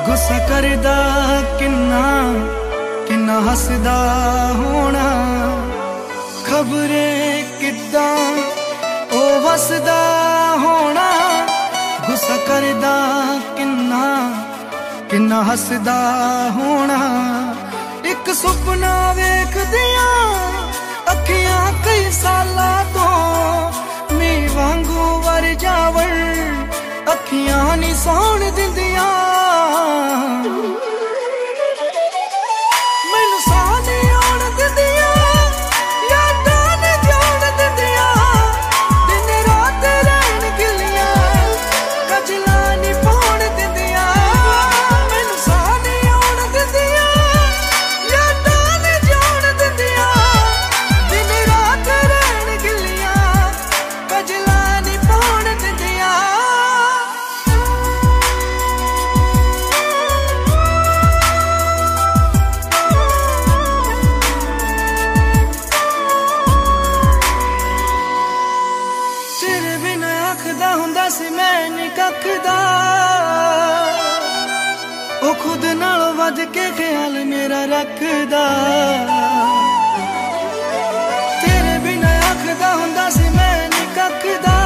गुस्सा करदा किन्ना किन्ना हसदा होना, खबरे किद्दां ओ वसदा होना। गुस्सा करदा किन्ना किन्ना हसदा होना। एक सुपना वेखदियां अखियां कई सालां तो मीं वांगू वर जावण अखियां नी सौण दिंदियां। मैनू सौ नी आउण दिंदियां, यादां ने जोड़ दिंदियां। दिन रात रहण गिलियां, कजला नी पाउण दिंदियां। मैनू सौ नी आउण दिंदियां, यादां ने जोड़ दिंदियां। दिन रात रहण गिलियां, कजला नी पाउण दिंदियां। तेरे बिना आखदा हुंदा सी मैं नी कखदा, ओ खुद नालों वध के ख्याल मेरा रखदा। तेरे बिना आखदा हुंदा सी मैं नी कखदा,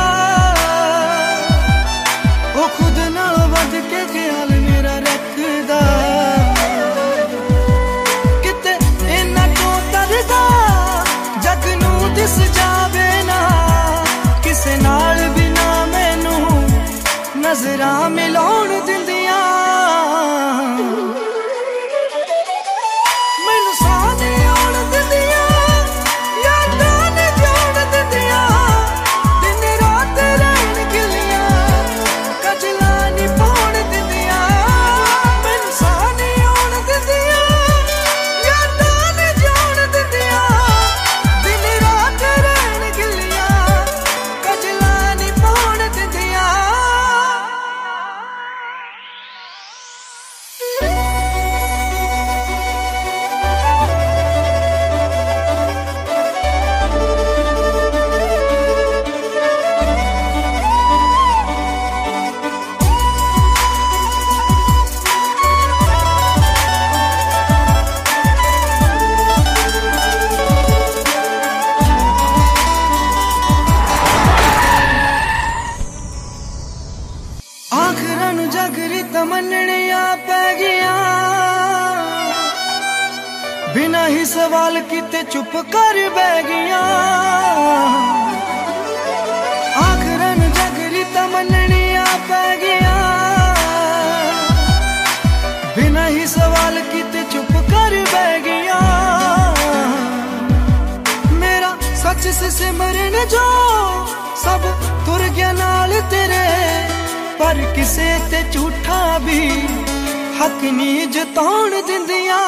ओ खुद नालों वध के ख्याल मेरा रखदा। किते इन्ना क्यों तरदा जग नूं दिस जावे ना, किसे नाल बिना मैनू नजरां मिलाउण दिंदियां। मैनू सौ नी आउण दिंदियां, यादां ने जोड़ दिंदियां। दिन रात रहण गिलियां, कजला नी पाउण दिंदियां। मैनू सौ नी आउण दिंदियां, यादां ने जोड़ दिंदियां। दिन रात रहण गिलियां, कजला नी पाउण दिंदियां। आखिरां नूं जागरी तमन्नियां पै गियां, बिना ही सवाल कीते चुप कर बह गियां। आखिरां नूं जागरी तमन्नियां पै गियां, बिना ही सवाल कीते चुप कर बह गियां। मेरा सच से सिमरन जो सब तुर गया नाल तेरे, पर किसे ते झूठा भी हक नी जताउण दिंदियां।